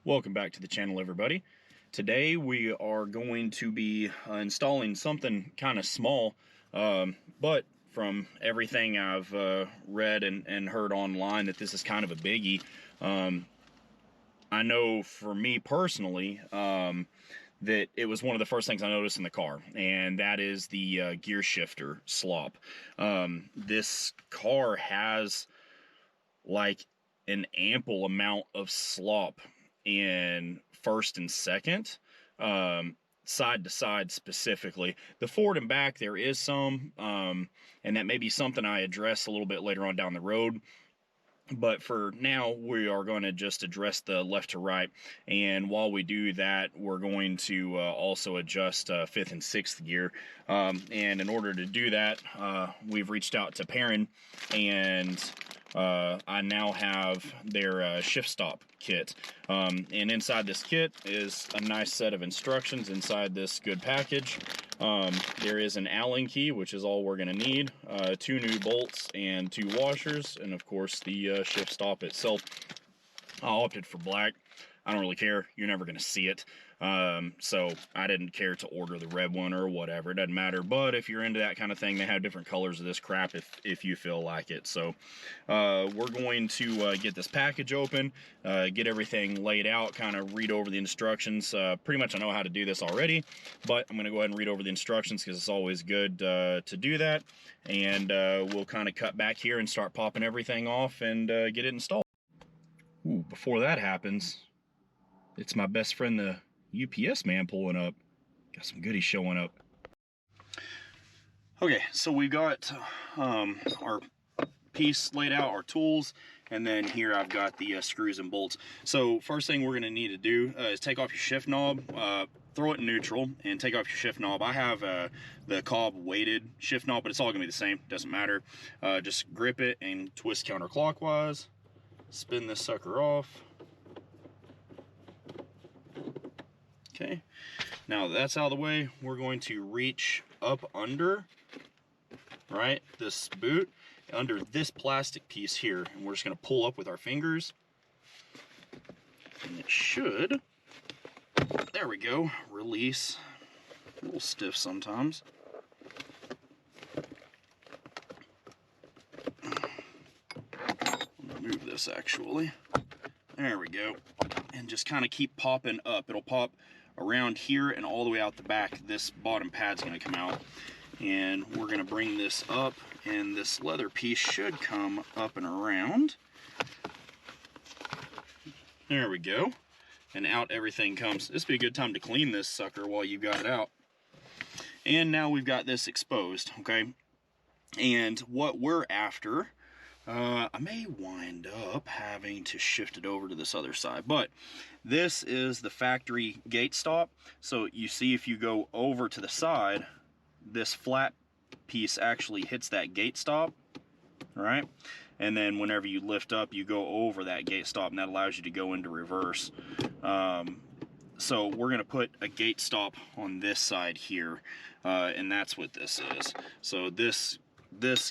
Welcome back to the channel, everybody. Today we are going to be installing something kind of small, but from everything I've read and heard online that this is kind of a biggie. I know for me personally that it was one of the first things I noticed in the car, and that is the gear shifter slop. This car has like an ample amount of slop in first and second, side to side specifically. The forward and back there is some, and that may be something I address a little bit later on down the road. But for now, we are going to just address the left to right. And while we do that, we're going to also adjust fifth and sixth gear. And in order to do that, we've reached out to Perrin, and I now have their shift stop kit. And inside this kit is a nice set of instructions inside this good package. There is an Allen key, which is all we're going to need, 2 new bolts and 2 washers, and of course the shift stop itself. I opted for black. I don't really care. You're never going to see it. So I didn't care to order the red one or whatever. It doesn't matter. But if you're into that kind of thing, they have different colors of this crap if you feel like it. So we're going to get this package open, get everything laid out, kind of read over the instructions. Pretty much I know how to do this already, but I'm going to go ahead and read over the instructions because it's always good to do that. And we'll kind of cut back here and start popping everything off and get it installed. Ooh, before that happens, it's my best friend, the UPS man, pulling up. Got some goodies showing up. Okay, so we got our piece laid out, our tools, and then here I've got the screws and bolts. So first thing we're gonna need to do is take off your shift knob, throw it in neutral, and take off your shift knob. I have the Cobb weighted shift knob, but it's all gonna be the same, doesn't matter. Just grip it and twist counterclockwise. Spin this sucker off. Okay, now that that's out of the way, we're going to reach up under, right, this boot, under this plastic piece here, and we're just going to pull up with our fingers, and it should, there we go, release. A little stiff sometimes. Move this actually. There we go. And just kind of keep popping up. It'll pop around here and all the way out the back. This bottom pad's going to come out. And we're going to bring this up, and this leather piece should come up and around. There we go. And out everything comes. This would be a good time to clean this sucker while you got it out. And now we've got this exposed, okay? And what we're after, I may wind up having to shift it over to this other side, but this is the factory gate stop. So you see, if you go over to the side, this flat piece actually hits that gate stop, right? And then whenever you lift up, you go over that gate stop, and that allows you to go into reverse. So we're going to put a gate stop on this side here, and that's what this is. So this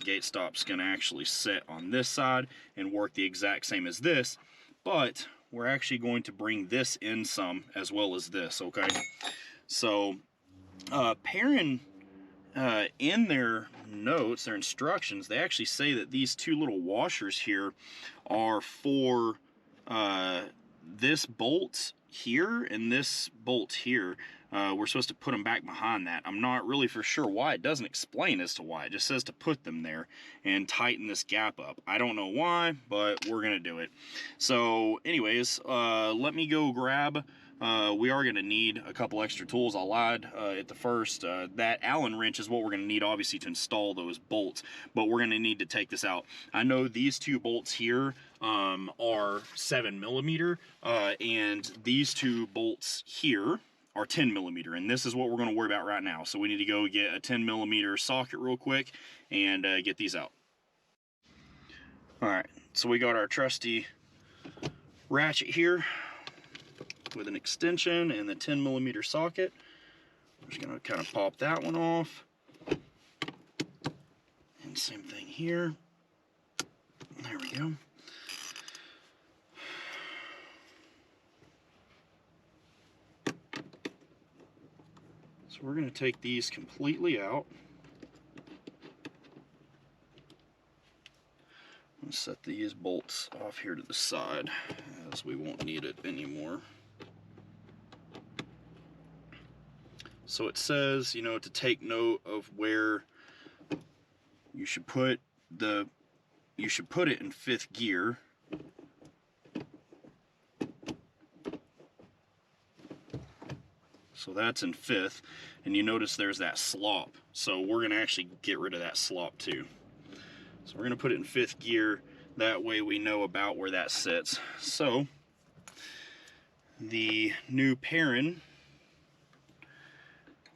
gate stop's going to actually sit on this side and work the exact same as this, but we're actually going to bring this in some as well as this, okay? So Perrin, in their notes, their instructions, they actually say that these 2 little washers here are for this bolt here and this bolt here. We're supposed to put them back behind that. I'm not really for sure why. It doesn't explain as to why. It just says to put them there and tighten this gap up. I don't know why, but we're gonna do it. So anyways, let me go grab, we are gonna need a couple extra tools. I lied at the first. That Allen wrench is what we're gonna need, obviously, to install those bolts, but we're gonna need to take this out. I know these 2 bolts here are 7mm, and these 2 bolts here are 10mm, and this is what we're going to worry about right now. So we need to go get a 10mm socket real quick and get these out. All right, so we got our trusty ratchet here with an extension and the 10mm socket. I'm just going to kind of pop that one off, and same thing here. There we go. So we're going to take these completely out. Let's set these bolts off here to the side, as we won't need it anymore. So it says, you know, to take note of where you should put it in 5th gear. So that's in 5th, and you notice there's that slop. So we're going to actually get rid of that slop too. So we're going to put it in 5th gear. That way we know about where that sits. So the new Perrin,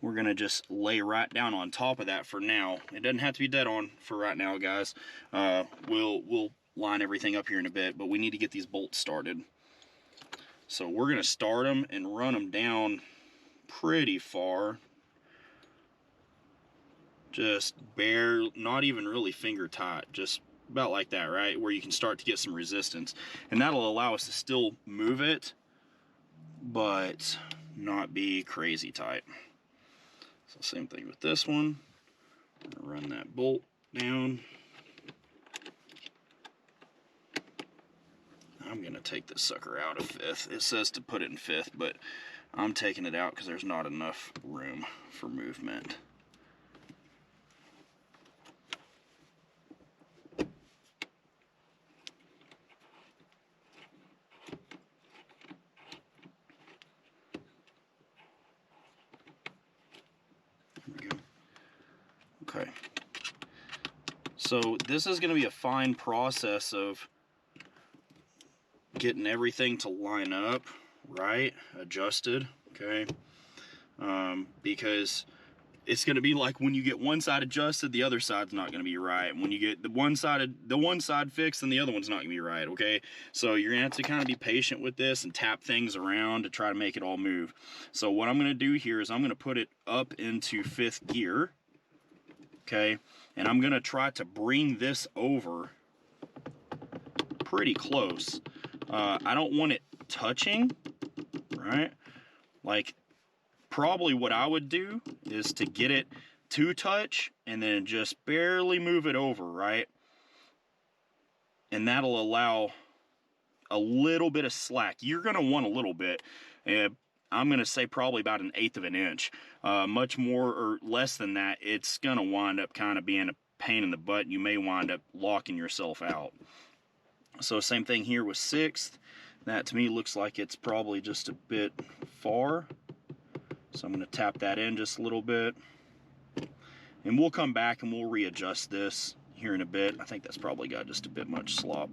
we're going to just lay right down on top of that for now. It doesn't have to be dead on for right now, guys. We'll line everything up here in a bit, but we need to get these bolts started. So we're going to start them and run them down pretty far. Just bare, not even really finger tight, just about like that, right? Where you can start to get some resistance. And that'll allow us to still move it, but not be crazy tight. So same thing with this one. Run that bolt down. I'm gonna take this sucker out of 5th. It says to put it in 5th, but I'm taking it out because there's not enough room for movement. Okay, so this is going to be a fine process of getting everything to line up right, adjusted, okay, because it's going to be like when you get one side adjusted, the other side's not going to be right. When you get the one side fixed, then the other one's not going to be right, okay? So you're going to have to kind of be patient with this and tap things around to try to make it all move. So what I'm going to do here is I'm going to put it up into 5th gear, okay? And I'm going to try to bring this over pretty close. I don't want it touching, right? Like, probably what I would do is to get it to touch and then just barely move it over, right? And that'll allow a little bit of slack. You're going to want a little bit. I'm going to say probably about 1/8 of an inch. Much more or less than that, it's going to wind up kind of being a pain in the butt. And you may wind up locking yourself out. So same thing here with 6th. That to me looks like it's probably just a bit far. So I'm going to tap that in just a little bit. And we'll come back and we'll readjust this here in a bit. I think that's probably got just a bit much slop.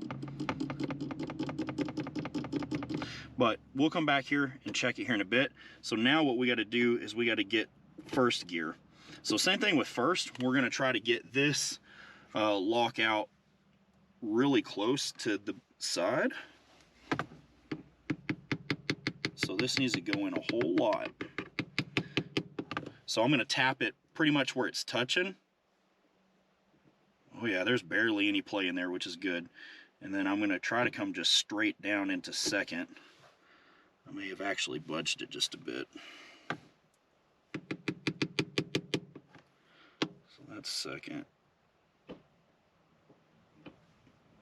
But we'll come back here and check it here in a bit. So now what we got to do is we got to get 1st gear. So same thing with 1st. We're going to try to get this lock out really close to the side. So this needs to go in a whole lot. So I'm going to tap it pretty much where it's touching. Oh yeah, there's barely any play in there, which is good. And then I'm going to try to come just straight down into 2nd. I may have actually budged it just a bit. So that's 2nd.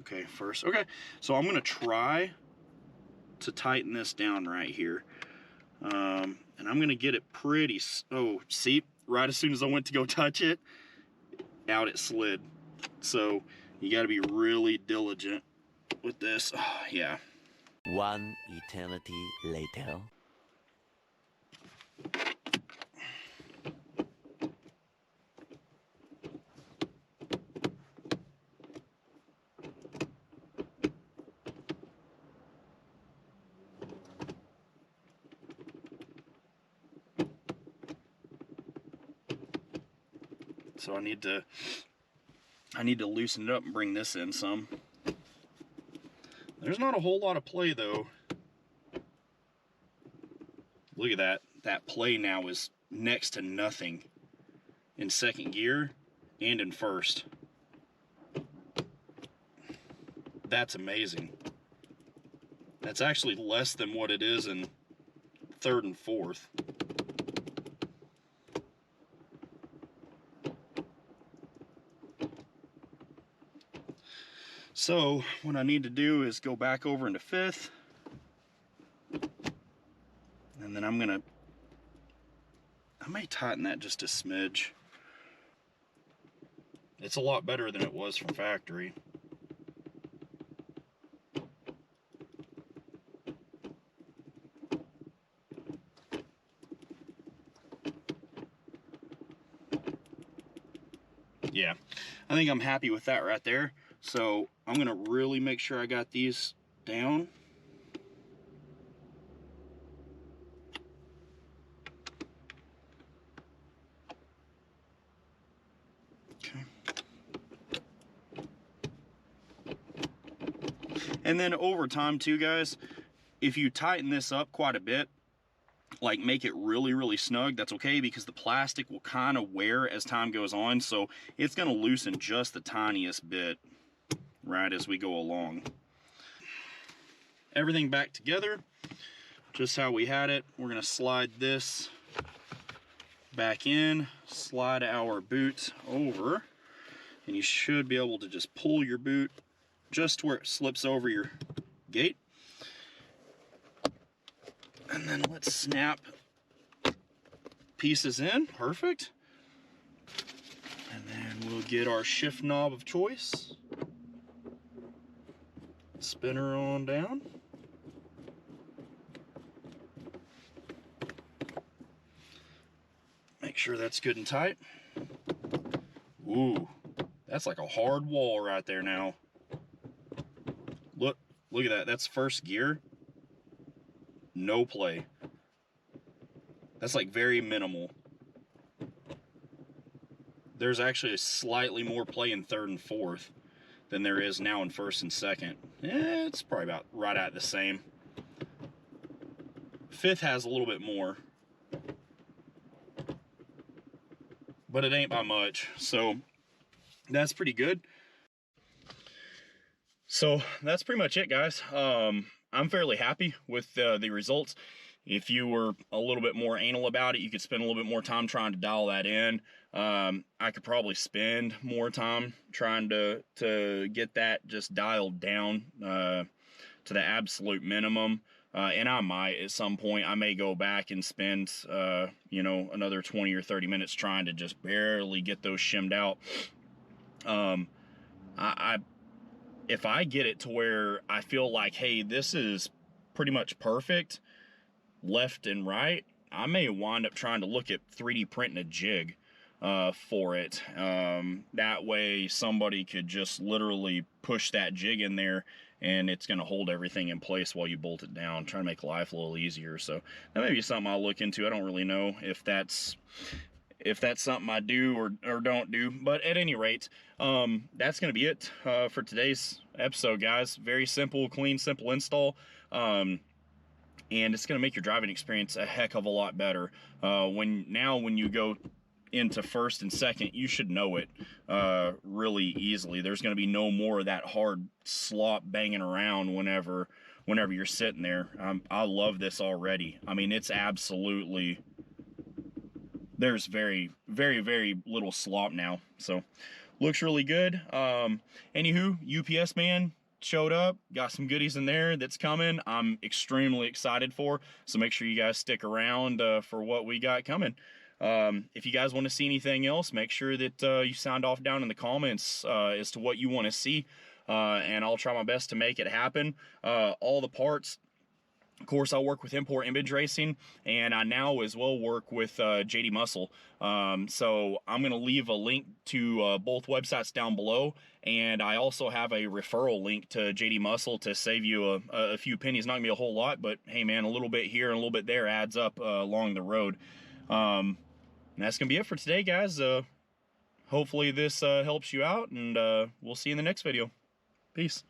Okay, 1st. Okay, so I'm going to try to tighten this down right here. And I'm going to get it pretty... Oh, see? Right as soon as I went to go touch it, out it slid. So you got to be really diligent with this. Oh, yeah. One eternity later. So I need to loosen it up and bring this in some. There's not a whole lot of play though. Look at that. That play now is next to nothing in 2nd gear and in 1st. That's amazing. That's actually less than what it is in 3rd and 4th. So what I need to do is go back over into fifth, and then I may tighten that just a smidge. It's a lot better than it was from factory. Yeah, I think I'm happy with that right there. So I'm gonna really make sure I got these down. Okay. And then over time too, guys, if you tighten this up quite a bit, like make it really, really snug, that's okay, because the plastic will kind of wear as time goes on. So it's gonna loosen just the tiniest bit right as we go along. Everything back together, just how we had it. We're gonna slide this back in, slide our boot over, and you should be able to just pull your boot just where it slips over your gate. And then let's snap pieces in, perfect. And then we'll get our shift knob of choice. Spinner on down. Make sure that's good and tight. Ooh, that's like a hard wall right there now. Look at that. That's first gear. No play. That's like very minimal. There's actually a slightly more play in third and fourth than there is now in first and second. It's probably about right at the same. Fifth has a little bit more, but it ain't by much. So that's pretty good. So that's pretty much it, guys. I'm fairly happy with the results. If you were a little bit more anal about it, you could spend a little bit more time trying to dial that in. I could probably spend more time trying to get that just dialed down to the absolute minimum. And I might at some point, I may go back and spend, you know, another 20 or 30 minutes trying to just barely get those shimmed out. If I get it to where I feel like, hey, this is pretty much perfect, left and right, I may wind up trying to look at 3D printing a jig for it. That way somebody could just literally push that jig in there and it's going to hold everything in place while you bolt it down, trying to make life a little easier. So that may be something I'll look into. I don't really know if that's something I do or don't do, but at any rate, that's going to be it for today's episode, guys. Very simple, clean, simple install. And it's going to make your driving experience a heck of a lot better. When you go into first and second, you should know it really easily. There's going to be no more of that hard slop banging around whenever you're sitting there. I love this already. I mean, it's absolutely, there's very, very, very little slop now. So looks really good. Anywho, UPS man showed up, got some goodies in there that's coming. I'm extremely excited for, so make sure you guys stick around for what we got coming. If you guys want to see anything else, make sure that you sound off down in the comments as to what you want to see, and I'll try my best to make it happen. All the parts, of course, I work with Import Image Racing, and I now as well work with JD Muscle. So I'm going to leave a link to both websites down below, and I also have a referral link to JD Muscle to save you a few pennies. Not going to be a whole lot, but hey man, a little bit here and a little bit there adds up along the road. And that's going to be it for today, guys. Hopefully this helps you out, and we'll see you in the next video. Peace.